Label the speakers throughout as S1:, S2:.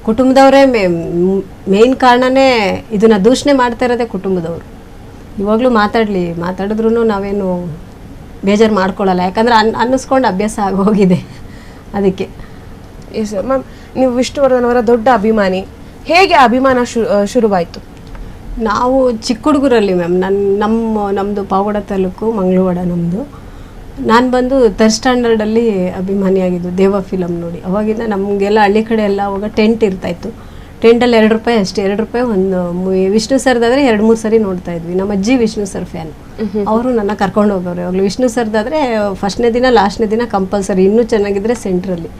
S1: ಕುಟುಂಬದವರೇ main ಕಾರಣನೇ ಇದನ್ನ ದೂಷಣೆ ಮಾಡ್ತಾ ಇರೋದೇ ಕುಟುಂಬದವರು. ಇವಾಗಲೂ ಮಾತಾಡಿದ್ರೂ ನಾವೇನು ಬೇಜಾರು ಮಾಡ್ಕೊಳ್ಳಲ್ಲ, ಯಾಕಂದರೆ ಅನ್ನಿಸ್ಕೊಂಡು ಅಭ್ಯಾಸ ಆಗೋಗಿದೆ ಅದಕ್ಕೆ.
S2: ಎಸ್ ಮ್ಯಾಮ್, ನೀವು ವಿಷ್ಣುವರ್ಧನ್ ಅವರ ದೊಡ್ಡ ಅಭಿಮಾನಿ. ಹೇಗೆ ಅಭಿಮಾನ ಶುರುವಾಯಿತು?
S1: ನಾವು ಚಿಕ್ಕ ಹುಡುಗರಲ್ಲಿ ಮ್ಯಾಮ್, ನಮ್ಮದು ಪಾವಗಡ ತಾಲೂಕು ಮಂಗಳವಾಡ ನಮ್ಮದು. ನಾನು ಬಂದು ಥರ್ಡ್ ಸ್ಟ್ಯಾಂಡರ್ಡಲ್ಲಿ ಅಭಿಮಾನಿಯಾಗಿದ್ದು ದೇವ ಫಿಲಮ್ ನೋಡಿ. ಅವಾಗಿಂದ ನಮಗೆಲ್ಲ ಹಳ್ಳಿ ಕಡೆ ಎಲ್ಲ ಅವಾಗ ಟೆಂಟ್ ಇರ್ತಾಯಿತ್ತು. ಟೆಂಟಲ್ಲಿ 2 ರೂಪಾಯಿ ಅಷ್ಟೇ, 2 ರೂಪಾಯಿ ಒಂದು ವಿಷ್ಣು ಸರ್ದಾದರೆ 2-3 ಸರಿ ನೋಡ್ತಾ ಇದ್ವಿ. ನಮ್ಮ ಅಜ್ಜಿ ವಿಷ್ಣು ಸರ್ ಫ್ಯಾನ್, ಅವರು ನನ್ನ ಕರ್ಕೊಂಡು ಹೋಗೋರು ಯಾವಾಗಲೂ. ವಿಷ್ಣು ಸರ್ದಾದರೆ ಫಸ್ಟ್ನೇ ದಿನ ಲಾಸ್ಟ್ನೇ ದಿನ ಕಂಪಲ್ಸರಿ, ಇನ್ನೂ ಚೆನ್ನಾಗಿದ್ರೆ ಸೆಂಟ್ರಲ್ಲಿ.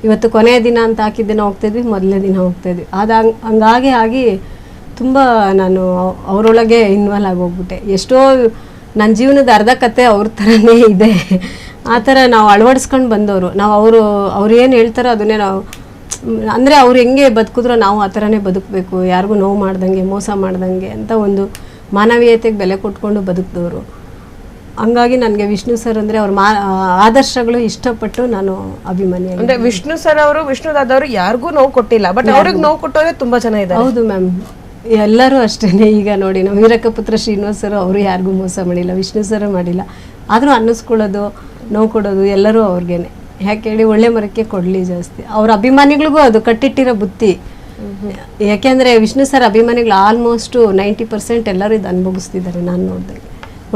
S1: ಇವತ್ತು ಕೊನೆಯ ದಿನ ಅಂತ ಹಾಕಿದ ದಿನ ಹೋಗ್ತಾಯಿದ್ವಿ, ಮೊದಲನೇ ದಿನ ಹೋಗ್ತಾಯಿದ್ವಿ. ಹಂಗಾಗಿ ತುಂಬ ನಾನು ಅವರೊಳಗೆ ಇನ್ವಾಲ್ವ್ ಆಗೋಗ್ಬಿಟ್ಟೆ. ಎಷ್ಟೋ ನನ್ನ ಜೀವನದ ಅರ್ಧ ಕತೆ ಅವ್ರ ಥರನೇ ಇದೆ. ಆ ಥರ ನಾವು ಅಳವಡಿಸ್ಕೊಂಡು ಬಂದವರು. ನಾವು ಅವ್ರು ಏನು ಹೇಳ್ತಾರೋ ಅದನ್ನೇ ನಾವು, ಅಂದರೆ ಅವ್ರು ಹೆಂಗೆ ಬದುಕಿದ್ರೋ ನಾವು ಆ ಥರನೇ ಬದುಕಬೇಕು, ಯಾರಿಗೂ ನೋವು ಮಾಡ್ದಂಗೆ ಮೋಸ ಮಾಡ್ದಂಗೆ ಅಂತ ಒಂದು ಮಾನವೀಯತೆಗೆ ಬೆಲೆ ಕೊಟ್ಕೊಂಡು ಬದುಕಿದವರು. ಹಂಗಾಗಿ ನನಗೆ ವಿಷ್ಣು ಸರ್ ಅಂದರೆ ಅವ್ರ ಆದರ್ಶಗಳು ಇಷ್ಟಪಟ್ಟು ನಾನು ಅಭಿಮಾನಿ.
S2: ಅಂದರೆ ವಿಷ್ಣು ಸರ್ ಅವರು, ವಿಷ್ಣುದಾದ ಅವರು ಯಾರಿಗೂ ನೋವು ಕೊಟ್ಟಿಲ್ಲ, ಬಟ್ ಅವ್ರಿಗೆ ನೋವು ಕೊಟ್ಟೋರೆ ತುಂಬ ಜನ ಇದ್ದಾರೆ.
S1: ಹೌದು ಮ್ಯಾಮ್, ಎಲ್ಲರೂ ಅಷ್ಟೇ. ಈಗ ನೋಡಿ ನಮ್ಮ ವೀರಕ್ಕ ಪುತ್ರ ಶ್ರೀನಿವಾಸ್ ಸರ್ ಅವರು ಯಾರಿಗೂ ಮೋಸ ಮಾಡಿಲ್ಲ, ವಿಷ್ಣು ಸರ್ ಮಾಡಿಲ್ಲ. ಆದರೂ ಅನ್ನಿಸ್ಕೊಳ್ಳೋದು, ನೋವು ಕೊಡೋದು ಎಲ್ಲರೂ ಅವ್ರಿಗೇನೆ. ಯಾಕೆ ಹೇಳಿ, ಒಳ್ಳೆ ಮರಕ್ಕೆ ಕೊಡಲಿ ಜಾಸ್ತಿ. ಅವ್ರ ಅಭಿಮಾನಿಗಳಿಗೂ ಅದು ಕಟ್ಟಿಟ್ಟಿರೋ ಬುತ್ತಿ. ಯಾಕೆಂದರೆ ವಿಷ್ಣು ಸರ್ ಅಭಿಮಾನಿಗಳು ಆಲ್ಮೋಸ್ಟು 90% ಎಲ್ಲರೂ ಇದು ಅನುಭವಿಸ್ತಿದ್ದಾರೆ. ನಾನು ನೋಡಿದಾಗ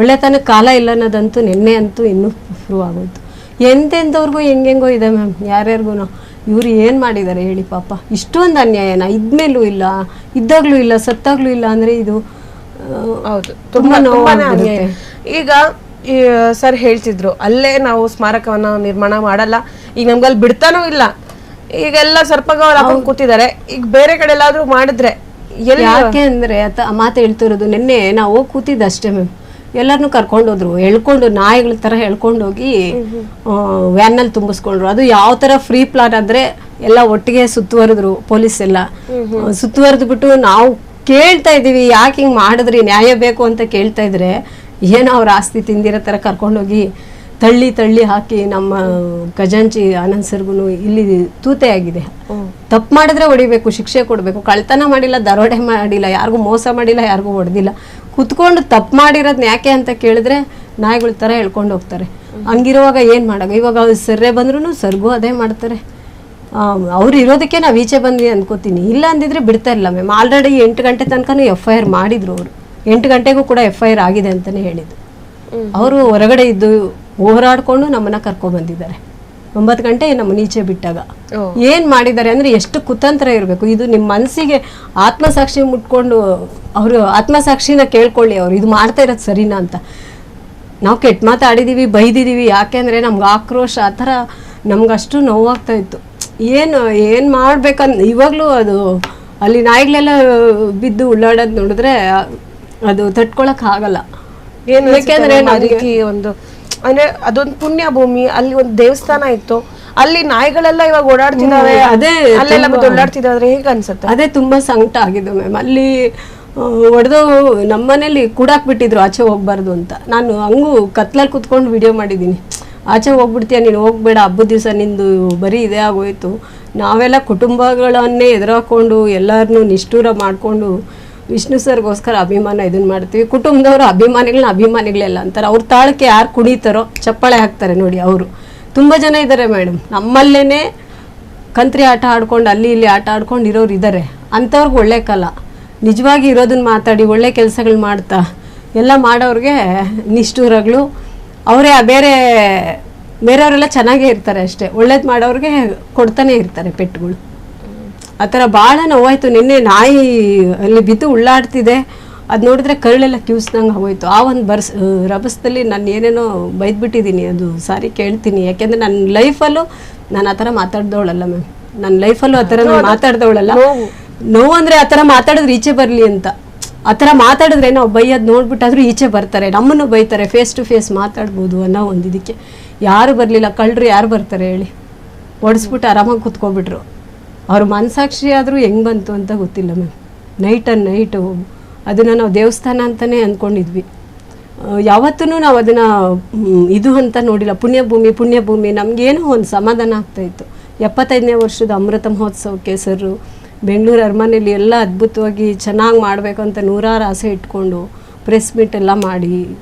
S1: ಒಳ್ಳೆತನಕ್ಕೆ ಕಾಲ ಇಲ್ಲ ಅನ್ನೋದಂತೂ ನಿನ್ನೆ ಅಂತೂ ಇನ್ನೂ ಪ್ರೂವ್ ಆಗೋಯ್ತು. ಎಂತೆಂಥವ್ರಿಗೂ ಹೆಂಗೆಂಗೋ ಇದೆ ಮ್ಯಾಮ್, ಯಾರ್ಯಾರಿಗೂ. ಇವರು ಏನು ಮಾಡಿದ್ದಾರೆ ಹೇಳಿ ಪಾಪ, ಇಷ್ಟೊಂದು ಅನ್ಯಾಯನ ಇದ್ಮೇಲೂ ಇಲ್ಲ, ಇದ್ದಾಗಲೂ ಇಲ್ಲ, ಸತ್ತಾಗ್ಲೂ ಇಲ್ಲ ಅಂದರೆ ಇದು
S2: ಹೌದು, ತುಂಬ ಅನ್ಯಾಯ. ಈಗ ಸರ್ ಹೇಳ್ತಿದ್ರು ಅಲ್ಲೇ ನಾವು ಸ್ಮಾರಕವನ್ನ ನಿರ್ಮಾಣ ಮಾಡಲ್ಲ, ಈಗ ನಮ್ಗಲ್ಲಿ ಬಿಡ್ತಾನೂ ಇಲ್ಲ, ಈಗೆಲ್ಲ ಸರ್ಪಗಾವಲು ಹಾಕೊಂಡು ಕೂತಿದ್ದಾರೆ. ಈಗ ಬೇರೆ ಕಡೆ ಎಲ್ಲಾದ್ರೂ ಮಾಡಿದ್ರೆ
S1: ಯಾಕೆ ಅಂದರೆ ಮಾತು ಹೇಳ್ತಿರೋದು. ನಿನ್ನೆ ನಾವು ಹೋಗಿ ಕೂತಿದ್ದೆ ಅಷ್ಟೇ ಮ್ಯಾಮ್, ಎಲ್ಲರನ್ನೂ ಕರ್ಕೊಂಡೋದ್ರು, ಎಳ್ಕೊಂಡು ನಾಯಿಗಳ ಥರ ಎಳ್ಕೊಂಡೋಗಿ ವ್ಯಾನಲ್ಲಿ ತುಂಬಿಸ್ಕೊಂಡ್ರು. ಅದು ಯಾವ ಥರ ಫ್ರೀ ಪ್ಲಾಟ್ ಅಂದರೆ ಎಲ್ಲ ಒಟ್ಟಿಗೆ ಸುತ್ತುವರೆದ್ರು, ಪೊಲೀಸ್ ಎಲ್ಲ ಸುತ್ತುವರೆದು ಬಿಟ್ಟು ನಾವು ಕೇಳ್ತಾ ಇದ್ದೀವಿ, ಯಾಕೆ ಹಿಂಗೆ ಮಾಡಿದ್ರಿ, ನ್ಯಾಯ ಬೇಕು ಅಂತ ಕೇಳ್ತಾ ಇದ್ರೆ ಏನೋ ಅವ್ರ ಆಸ್ತಿ ತಿಂದಿರೋ ಥರ ಕರ್ಕೊಂಡೋಗಿ ತಳ್ಳಿ ಹಾಕಿ ನಮ್ಮ ಖಜಾಂಚಿ ಆನಂದ್ ಸರ್ಗು ಇಲ್ಲಿ ತೂತೆ ಆಗಿದೆ. ತಪ್ಪು ಮಾಡಿದ್ರೆ ಹೊಡಿಬೇಕು, ಶಿಕ್ಷೆ ಕೊಡಬೇಕು. ಕಳ್ತನ ಮಾಡಿಲ್ಲ, ದರೋಡೆ ಮಾಡಿಲ್ಲ, ಯಾರಿಗೂ ಮೋಸ ಮಾಡಿಲ್ಲ, ಯಾರಿಗೂ ಹೊಡೆದಿಲ್ಲ. ಕುತ್ಕೊಂಡು ತಪ್ಪು ಮಾಡಿರೋದನ್ನ ಯಾಕೆ ಅಂತ ಕೇಳಿದ್ರೆ ನಾಯಿಗಳ ಥರ ಹೇಳ್ಕೊಂಡು ಹೋಗ್ತಾರೆ. ಹಂಗಿರುವಾಗ ಏನು ಮಾಡೋದು? ಇವಾಗ ಸರ್ರೆ ಬಂದ್ರೂ ಸರ್ಗೂ ಅದೇ ಮಾಡ್ತಾರೆ. ಅವ್ರು ಇರೋದಕ್ಕೆ ನಾವು ಈಚೆ ಬಂದ್ವಿ ಅಂದ್ಕೋತೀನಿ, ಇಲ್ಲ ಅಂದಿದ್ರೆ ಬಿಡ್ತಾ ಇಲ್ಲ ಮ್ಯಾಮ್. ಆಲ್ರೆಡಿ 8 ಗಂಟೆ ತನಕನೂ FIR ಮಾಡಿದ್ರು ಅವರು. 8 ಗಂಟೆಗೂ ಕೂಡ FIR ಆಗಿದೆ ಅಂತಲೇ ಹೇಳಿದ್ದು. ಅವರು ಹೊರಗಡೆ ಇದ್ದು ಹೋರಾಡ್ಕೊಂಡು ನಮ್ಮನ್ನ ಕರ್ಕೊಬಂದಿದ್ದಾರೆ. 9 ಗಂಟೆ ನಮ್ಮನ್ನ ಈಚೆ ಬಿಟ್ಟಾಗ ಏನು ಮಾಡಿದ್ದಾರೆ ಅಂದರೆ ಎಷ್ಟು ಕುತಂತ್ರ ಇರಬೇಕು. ಇದು ನಿಮ್ಮ ಮನಸ್ಸಿಗೆ ಆತ್ಮಸಾಕ್ಷಿ ಮುಟ್ಕೊಂಡು ಅವರು ಆತ್ಮಸಾಕ್ಷಿನ ಕೇಳ್ಕೊಳ್ಳಿ, ಅವರು ಇದು ಮಾಡ್ತಾ ಇರೋದು ಸರಿನಾ ಅಂತ. ನಾವು ಕೆಟ್ಟ ಮಾತಾಡಿದ್ದೀವಿ, ಬೈದಿದ್ದೀವಿ, ಯಾಕೆಂದರೆ ನಮ್ಗೆ ಆಕ್ರೋಶ ಆ ಥರ ನಮ್ಗಷ್ಟು ನೋವಾಗ್ತಾ ಇತ್ತು. ಏನು ಮಾಡ್ಬೇಕಂತ ಇವಾಗಲೂ ಅದು ಅಲ್ಲಿ ನಾಯಿಗಳೆಲ್ಲ ಬಿದ್ದು ಉಳ್ಳಾಡೋದು ನೋಡಿದ್ರೆ ಅದು ತಟ್ಕೊಳಕ್ ಆಗಲ್ಲ.
S2: ಯಾಕೆಂದ್ರೆ ಒಂದು ಅಂದ್ರೆ ಅದೊಂದು ಪುಣ್ಯ ಭೂಮಿ, ಅಲ್ಲಿ ಒಂದು ದೇವಸ್ಥಾನ ಇತ್ತು, ಅಲ್ಲಿ ನಾಯಿಗಳೆಲ್ಲ ಇವಾಗ ಓಡಾಡ್ತಿದಾವೆ,
S1: ಅದೇ
S2: ಅಲ್ಲೆಲ್ಲ ಓಡಾಡ್ತಿದಾದ್ರೆ ಹೇಗೆ ಅನ್ಸುತ್ತೆ?
S1: ಅದೇ ತುಂಬಾ ಸಂಕಟ ಆಗಿದೆ ಮ್ಯಾಮ್. ಅಲ್ಲಿ ಹೊಡೆದು ನಮ್ಮನೇಲಿ ಕೂಡಾಕ್ಬಿಟ್ಟಿದ್ರು ಆಚೆ ಹೋಗ್ಬಾರ್ದು ಅಂತ. ನಾನು ಹಂಗೂ ಕತ್ಲಲ್ಲಿ ಕುತ್ಕೊಂಡು ವಿಡಿಯೋ ಮಾಡಿದ್ದೀನಿ. ಆಚೆ ಹೋಗ್ಬಿಡ್ತೀಯ ನೀನು, ಹೋಗ್ಬೇಡ, ಹಬ್ಬದ ದಿವಸ ನಿಂದು ಬರೀ ಇದೇ ಆಗೋಯ್ತು. ನಾವೆಲ್ಲ ಕುಟುಂಬಗಳನ್ನೇ ಎದುರಾಕೊಂಡು ಎಲ್ಲರನ್ನೂ ನಿಷ್ಠೂರ ಮಾಡಿಕೊಂಡು ವಿಷ್ಣು ಸರ್ಗೋಸ್ಕರ ಅಭಿಮಾನ ಇದನ್ನ ಮಾಡ್ತೀವಿ. ಕುಟುಂಬದವರು ಅಭಿಮಾನಿಗಳೆಲ್ಲ ಅಂತಾರೆ. ಅವ್ರ ತಾಳಕ್ಕೆ ಯಾರು ಕುಣಿತಾರೋ ಚಪ್ಪಾಳೆ ಹಾಕ್ತಾರೆ ನೋಡಿ. ಅವರು ತುಂಬ ಜನ ಇದ್ದಾರೆ ಮೇಡಮ್, ನಮ್ಮಲ್ಲೇ ಕಂತ್ರಿ ಆಟ ಆಡ್ಕೊಂಡು ಅಲ್ಲಿ ಇಲ್ಲಿ ಆಟ ಆಡ್ಕೊಂಡು ಇರೋರು ಇದ್ದಾರೆ. ಅಂಥವ್ರಿಗೆ ಒಳ್ಳೆ ಕಾಲ, ನಿಜವಾಗಿ ಇರೋದನ್ನ ಮಾತಾಡಿ ಒಳ್ಳೆ ಕೆಲಸಗಳು ಮಾಡ್ತಾ ಎಲ್ಲ ಮಾಡೋರಿಗೆ ನಿಷ್ಠೂರಗಳು. ಅವರೇ ಬೇರೆಯವರೆಲ್ಲ ಚೆನ್ನಾಗೇ ಇರ್ತಾರೆ ಅಷ್ಟೇ, ಒಳ್ಳೇದು ಮಾಡೋರಿಗೆ ಕೊಡ್ತಾನೆ ಇರ್ತಾರೆ ಪೆಟ್ಟುಗಳು. ಆ ಥರ ಭಾಳ ನೋವಾಯಿತು. ನಿನ್ನೆ ನಾಯಿ ಅಲ್ಲಿ ಬಿದ್ದು ಉಳ್ಳಾಡ್ತಿದೆ, ಅದು ನೋಡಿದ್ರೆ ಕರಳೆಲ್ಲ ಕ್ಯೂಸ್ದಂಗೆ ಆಗೋಯ್ತು. ಆ ಒಂದು ರಭಸದಲ್ಲಿ ನಾನು ಏನೇನೋ ಬೈದ್ಬಿಟ್ಟಿದ್ದೀನಿ, ಅದು ಸಾರಿ ಕೇಳ್ತೀನಿ. ಯಾಕೆಂದರೆ ನನ್ನ ಲೈಫಲ್ಲೂ ನಾನು ಆ ಥರ ಮಾತಾಡ್ದವಳಲ್ಲ ಮ್ಯಾಮ್. ನನ್ನ ಲೈಫಲ್ಲೂ ಆ ಥರ ನಾನು ಮಾತಾಡ್ದವಳಲ್ಲ. ನೋವು ಅಂದರೆ ಆ ಥರ ಮಾತಾಡಿದ್ರೆ ಈಚೆ ಬರಲಿ ಅಂತ. ಆ ಥರ ಮಾತಾಡಿದ್ರೆ ನಾವು ಬೈಯೋದು ನೋಡ್ಬಿಟ್ಟಾದ್ರೂ ಈಚೆ ಬರ್ತಾರೆ, ನಮ್ಮನ್ನು ಬೈತಾರೆ. ಫೇಸ್ ಟು ಫೇಸ್ ಮಾತಾಡ್ಬೋದು ಅನ್ನೋ ಒಂದು ಇದಕ್ಕೆ ಯಾರು ಬರಲಿಲ್ಲ. ಕಳ್ಳರು ಯಾರು ಬರ್ತಾರೆ ಹೇಳಿ? ಒಡಿಸ್ಬಿಟ್ಟು ಆರಾಮಾಗಿ ಕೂತ್ಕೊಬಿಟ್ರು. ಅವ್ರ ಮನಸಾಕ್ಷಿ ಆದರೂ ಹೆಂಗೆ ಬಂತು ಅಂತ ಗೊತ್ತಿಲ್ಲ ಮ್ಯಾಮ್. ನೈಟು ಅದನ್ನು ನಾವು ದೇವಸ್ಥಾನ ಅಂತಲೇ ಅಂದ್ಕೊಂಡಿದ್ವಿ. ಯಾವತ್ತೂ ನಾವು ಅದನ್ನು ಇದು ಅಂತ ನೋಡಿಲ್ಲ. ಪುಣ್ಯಭೂಮಿ ನಮಗೇನೋ ಒಂದು ಸಮಾಧಾನ ಆಗ್ತಾಯಿತ್ತು. 75ನೇ ವರ್ಷದ ಅಮೃತ ಮಹೋತ್ಸವಕ್ಕೆ ಸರ್ ಬೆಂಗಳೂರು ಅರಮನೆಯಲ್ಲಿ ಎಲ್ಲ ಅದ್ಭುತವಾಗಿ ಚೆನ್ನಾಗಿ ಮಾಡಬೇಕು ಅಂತ ನೂರಾರು ಆಸೆ ಇಟ್ಕೊಂಡು ಪ್ರೆಸ್ ಮೀಟ್ ಎಲ್ಲ ಮಾಡಿ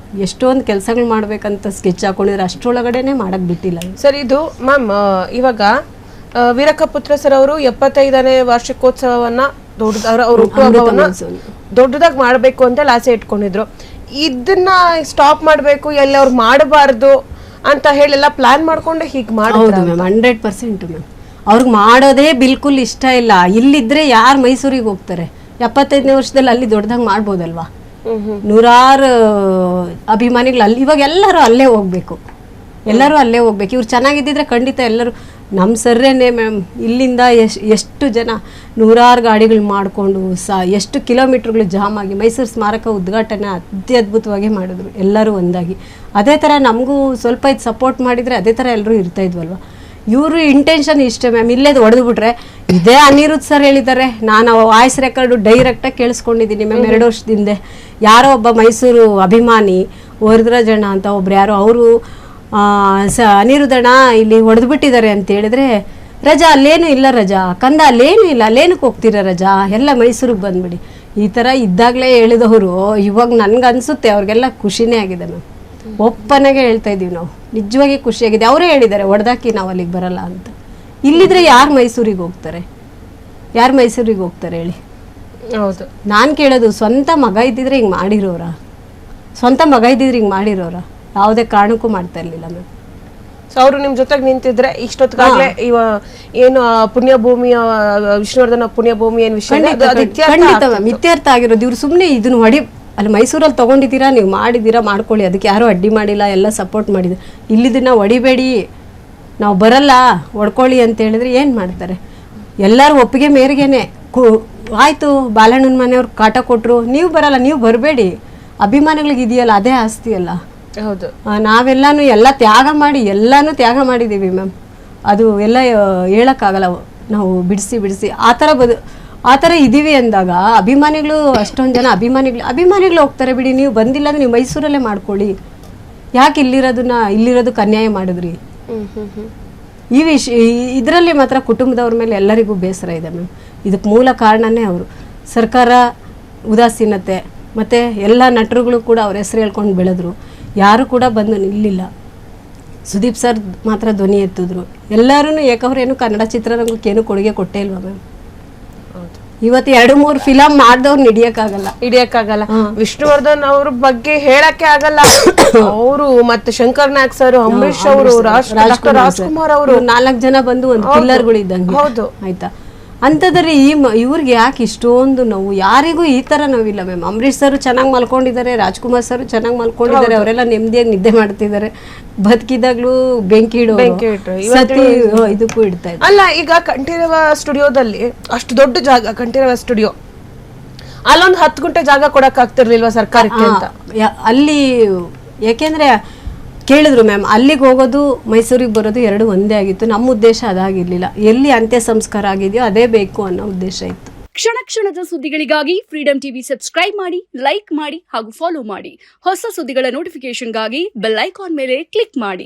S1: ಎಷ್ಟೊಂದು ಕೆಲಸಗಳು ಮಾಡ್ಬೇಕಂತ ಸ್ಕೆಚ್ ಹಾಕೊಂಡಿದ್ರೆ ಅಷ್ಟರೊಳಗಡೆನೆ ಮಾಡಕ್ ಬಿಟ್ಟಿಲ್ಲ.
S2: ಸರ್ ಇದು ಮ್ಯಾಮ್ ಇವಾಗ ವೀರಕ್ಕ ಪುತ್ರ ಸರ್ ಅವರು 75ನೇ ವಾರ್ಷಿಕೋತ್ಸವವನ್ನ ದೊಡ್ಡದಾಗಿ ಮಾಡ್ಬೇಕು ಅಂತ ಆಸೆ ಇಟ್ಕೊಂಡಿದ್ರು. ಇದನ್ನ ಸ್ಟಾಪ್ ಮಾಡ್ಬೇಕು ಎಲ್ಲಿ ಅವ್ರು ಮಾಡಬಾರ್ದು ಅಂತ ಹೇಳೆಲ್ಲ ಪ್ಲಾನ್ ಮಾಡ್ಕೊಂಡು ಹೀಗೆ ಮಾಡಿದ್ರು
S1: ಮ್ಯಾಮ್. 100% ಮ್ಯಾಮ್. ಅವ್ರಿಗೆ ಮಾಡೋದೇ ಬಿಲ್ಕುಲ್ ಇಷ್ಟ ಇಲ್ಲ. ಇಲ್ಲಿದ್ರೆ ಯಾರು ಮೈಸೂರಿಗೆ ಹೋಗ್ತಾರೆ? 75ನೇ ವರ್ಷದಲ್ಲಿ ಅಲ್ಲಿ ದೊಡ್ಡದಾಗಿ ಮಾಡ್ಬೋದಲ್ವಾ? ನೂರಾರು ಅಭಿಮಾನಿಗಳು ಅಲ್ಲಿ, ಇವಾಗ ಎಲ್ಲರೂ ಅಲ್ಲೇ ಹೋಗ್ಬೇಕು, ಎಲ್ಲರೂ ಅಲ್ಲೇ ಹೋಗ್ಬೇಕು. ಇವ್ರು ಚೆನ್ನಾಗಿದ್ದಿದ್ರೆ ಖಂಡಿತ ಎಲ್ಲರೂ ನಮ್ಮ ಸರ್ರೇನೆ ಮ್ಯಾಮ್. ಇಲ್ಲಿಂದ ಎಷ್ಟು ಜನ ನೂರಾರು ಗಾಡಿಗಳು ಮಾಡಿಕೊಂಡು ಎಷ್ಟು ಕಿಲೋಮೀಟ್ರ್ಗಳು ಜಾಮ್ ಆಗಿ ಮೈಸೂರು ಸ್ಮಾರಕ ಉದ್ಘಾಟನೆ ಅತ್ಯದ್ಭುತವಾಗಿ ಮಾಡಿದ್ರು ಎಲ್ಲರೂ ಒಂದಾಗಿ. ಅದೇ ಥರ ನಮಗೂ ಸ್ವಲ್ಪ ಇದು ಸಪೋರ್ಟ್ ಮಾಡಿದರೆ ಅದೇ ಥರ ಎಲ್ಲರೂ ಇರ್ತಾ ಇದ್ವಲ್ವ. ಇವರು ಇಂಟೆನ್ಷನ್ ಇಷ್ಟೇ ಮ್ಯಾಮ್. ಇಲ್ಲೇದು ಹೊಡೆದು ಬಿಟ್ರೆ ಇದೇ ಅನಿರುದ್ಧ್ ಸರ್ ಹೇಳಿದ್ದಾರೆ. ನಾನು ವಾಯ್ಸ್ ರೆಕಾರ್ಡು ಡೈರೆಕ್ಟಾಗಿ ಕೇಳಿಸ್ಕೊಂಡಿದ್ದೀನಿ ಮ್ಯಾಮ್ 2 ವರ್ಷದಿಂದ. ಯಾರೋ ಒಬ್ಬ ಮೈಸೂರು ಅಭಿಮಾನಿ ವರದರಾಜಣ್ಣ ಅಂತ ಒಬ್ರು ಯಾರೋ ಅವರು ಅನಿರುದ್ಧಣ್ಣ ಇಲ್ಲಿ ಹೊಡೆದು ಬಿಟ್ಟಿದ್ದಾರೆ ಅಂತ ಹೇಳಿದ್ರೆ, ರಜಾ ಅಲ್ಲೇನು ಇಲ್ಲ, ರಜಾ ಕಂದ ಅಲ್ಲೇನು ಇಲ್ಲ, ಅಲ್ಲೇನಕ್ಕೆ ಹೋಗ್ತೀರ ರಜಾ, ಎಲ್ಲ ಮೈಸೂರಿಗೆ ಬಂದ್ಬಿಡಿ. ಈ ಥರ ಇದ್ದಾಗಲೇ ಹೇಳಿದವರು ಇವಾಗ ನನಗನ್ಸುತ್ತೆ ಅವ್ರಿಗೆಲ್ಲ ಖುಷಿನೇ ಆಗಿದೆ ಮ್ಯಾಮ್. ಒಪ್ಪನೆಗೆ ಹೇಳ್ತಾ ಇದ್ದೀವಿ ನಾವು, ನಿಜವಾಗಿ ಖುಷಿಯಾಗಿದೆ. ಅವರೇ ಹೇಳಿದ್ದಾರೆ ಹೊಡೆದಾಕಿ ನಾವು ಅಲ್ಲಿಗೆ ಬರಲ್ಲ ಅಂತ. ಇಲ್ಲಿದ್ರೆ ಯಾರು ಮೈಸೂರಿಗೆ ಹೋಗ್ತಾರೆ? ಯಾರು ಮೈಸೂರಿಗೆ ಹೋಗ್ತಾರೆ ಹೇಳಿ?
S2: ಹೌದು.
S1: ನಾನು ಕೇಳೋದು, ಸ್ವಂತ ಮಗ ಇದ್ದಿದ್ರೆ ಹಿಂಗೆ ಮಾಡಿರೋರ? ಸ್ವಂತ ಮಗ ಇದ್ದಿದ್ರೆ ಹಿಂಗೆ ಮಾಡಿರೋರ? ಯಾವುದೇ ಕಾರಣಕ್ಕೂ ಮಾಡ್ತಾ ಇರಲಿಲ್ಲ ಮ್ಯಾಮ್.
S2: ಸೊ ಅವರು ನಿಮ್ಮ ಜೊತೆಗೆ ನಿಂತಿದ್ರೆ ಇಷ್ಟೊತ್ತಿಗಾಗಲೇ ಏನು ಪುಣ್ಯಭೂಮಿಯ ವಿಷ್ಣುವರ್ಧನ ಪುಣ್ಯಭೂಮಿ ಏನು ವಿಷಯ
S1: ಖಂಡಿತ ಮ್ಯಾಮ್ ಇತ್ಯರ್ಥ ಆಗಿರೋದು. ಇವ್ರು ಸುಮ್ಮನೆ ಇದನ್ನು ಅಲ್ಲಿ ಮೈಸೂರಲ್ಲಿ ತೊಗೊಂಡಿದ್ದೀರಾ, ನೀವು ಮಾಡಿದ್ದೀರಾ, ಮಾಡ್ಕೊಳ್ಳಿ, ಅದಕ್ಕೆ ಯಾರೂ ಅಡ್ಡಿ ಮಾಡಿಲ್ಲ, ಎಲ್ಲ ಸಪೋರ್ಟ್ ಮಾಡಿದ್ರು. ಇಲ್ಲಿದ್ದನ್ನ ಹೊಡಿಬೇಡಿ, ನಾವು ಬರಲ್ಲ, ಹೊಡ್ಕೊಳ್ಳಿ ಅಂತ ಹೇಳಿದ್ರೆ ಏನು ಮಾಡ್ತಾರೆ? ಎಲ್ಲರೂ ಒಪ್ಪಿಗೆ ಮೇರೆಗೇನೆ ಆಯಿತು. ಬಾಲಣ್ಣನ ಮನೆಯವ್ರು ಕಾಟ ಕೊಟ್ಟರು, ನೀವು ಬರಲ್ಲ, ನೀವು ಬರಬೇಡಿ, ಅಭಿಮಾನಿಗಳಿಗೆ ಇದೆಯಲ್ಲ ಅದೇ ಆಸ್ತಿ ಅಲ್ಲ.
S2: ಹೌದು.
S1: ನಾವೆಲ್ಲನೂ ಎಲ್ಲ ತ್ಯಾಗ ಮಾಡಿ ಎಲ್ಲನೂ ತ್ಯಾಗ ಮಾಡಿದ್ದೀವಿ ಮ್ಯಾಮ್. ಅದು ಎಲ್ಲ ಹೇಳೋಕ್ಕಾಗಲ್ಲ. ನಾವು ಬಿಡಿಸಿ ಆ ಥರ ಇದ್ದೀವಿ ಅಂದಾಗ ಅಭಿಮಾನಿಗಳು ಅಷ್ಟೊಂದು ಜನ ಅಭಿಮಾನಿಗಳು ಹೋಗ್ತಾರೆ ಬಿಡಿ. ನೀವು ಬಂದಿಲ್ಲ ಅಂದರೆ ನೀವು ಮೈಸೂರಲ್ಲೇ ಮಾಡ್ಕೊಳ್ಳಿ, ಯಾಕೆ ಇಲ್ಲಿರೋದಕ್ಕೆ ಅನ್ಯಾಯ ಮಾಡಿದ್ರಿ? ಈ ವಿಷಯ ಇದರಲ್ಲಿ ಮಾತ್ರ ಕುಟುಂಬದವ್ರ ಮೇಲೆ ಎಲ್ಲರಿಗೂ ಬೇಸರ ಇದೆ ಮ್ಯಾಮ್. ಇದಕ್ಕೆ ಮೂಲ ಕಾರಣನೇ ಅವರು. ಸರ್ಕಾರ ಉದಾಸೀನತೆ, ಮತ್ತು ಎಲ್ಲ ನಟರುಗಳು ಕೂಡ ಅವ್ರ ಹೆಸರು ಹೇಳ್ಕೊಂಡು ಬೆಳೆದ್ರು, ಯಾರು ಕೂಡ ಬಂದು ನಿಲ್ಲಿಲ್ಲ. ಸುದೀಪ್ ಸರ್ ಮಾತ್ರ ಧ್ವನಿ ಎತ್ತಿದ್ರು. ಎಲ್ಲರೂ ಏಕವ್ರೇನು ಕನ್ನಡ ಚಿತ್ರರಂಗಕ್ಕೇನು ಕೊಡುಗೆ ಕೊಟ್ಟೇ ಇಲ್ವಾ ಮ್ಯಾಮ್? ಇವತ್ತು 2-3 ಫಿಲಮ್ ಮಾಡಿದವ್ರು ಹಿಡಿಯಕ್ಕಾಗಲ್ಲ. ವಿಷ್ಣುವರ್ಧನ್ ಅವ್ರ ಬಗ್ಗೆ ಹೇಳಕ್ಕೆ ಆಗಲ್ಲ. ಅವರು ಮತ್ತೆ ಶಂಕರ್ ನಾಯಕ್ ಸರ್, ಅಂಬರೀಶ್ ಅವರು, ರಾಜ್ಕುಮಾರ್ ಅವರು 4 ಜನ ಬಂದು ಒಂದು ಪಿಲ್ಲರ್ಗಳು ಇದ್ದಂಗೆ. ಹೌದು ಆಯ್ತಾ? ಅಂಥದ್ರಲ್ಲಿ ಇವ್ರಿಗೆ ಯಾಕೆ ಇಷ್ಟೊಂದು ನೋವು? ಯಾರಿಗೂ ಈ ಥರ ನೋವಿಲ್ಲ ಮ್ಯಾಮ್. ಅಂಬರೀಶ್ ಸರ್ ಚೆನ್ನಾಗಿ ಮಲ್ಕೊಂಡಿದ್ದಾರೆ, ರಾಜ್ಕುಮಾರ್ ಸರ್ ಚೆನ್ನಾಗಿ ಮಲ್ಕೊಂಡಿದ್ದಾರೆ, ಅವರೆಲ್ಲ ನೆಮ್ಮದಿಯಾಗಿ ನಿದ್ದೆ ಮಾಡ್ತಿದ್ದಾರೆ. ಬದುಕಿದಾಗ್ಲೂ ಬೆಂಕಿ ಇದಕ್ಕೂ ಇಡ್ತಾ ಇದ್ದಾರೆ.
S2: ಅಲ್ಲ, ಈಗ ಕಂಠೀರವ ಸ್ಟುಡಿಯೋದಲ್ಲಿ ಅಷ್ಟು ದೊಡ್ಡ ಜಾಗ, ಕಂಠೀರವ ಸ್ಟುಡಿಯೋ, ಅಲ್ಲೊಂದು 10 ಗುಂಟೆ ಜಾಗ ಕೊಡಕ್ ಆಗ್ತಿರ್ಲಿಲ್ವಾ ಸರ್ಕಾರಕ್ಕೆ ಅಂತ?
S1: ಅಲ್ಲಿ ಯಾಕೆಂದ್ರೆ ಕೇಳಿದ್ರು ಮ್ಯಾಮ್, ಅಲ್ಲಿಗೆ ಹೋಗೋದು ಮೈಸೂರಿಗೆ ಬರೋದು 2 ಒಂದೇ ಆಗಿತ್ತು. ನಮ್ಮ ಉದ್ದೇಶ ಅದಾಗಿರ್ಲಿಲ್ಲ. ಎಲ್ಲಿ ಅಂತ್ಯ ಸಂಸ್ಕಾರ ಆಗಿದೆಯೋ ಅದೇ ಬೇಕು ಅನ್ನೋ ಉದ್ದೇಶ ಇತ್ತು.
S3: ಕ್ಷಣದ ಸುದ್ದಿಗಳಿಗಾಗಿ ಫ್ರೀಡಂ ಟಿವಿ ಸಬ್ಸ್ಕ್ರೈಬ್ ಮಾಡಿ, ಲೈಕ್ ಮಾಡಿ ಹಾಗೂ ಫಾಲೋ ಮಾಡಿ. ಹೊಸ ಸುದ್ದಿಗಳ ನೋಟಿಫಿಕೇಶನ್ಗಾಗಿ ಬೆಲ್ ಐಕಾನ್ ಮೇಲೆ ಕ್ಲಿಕ್ ಮಾಡಿ.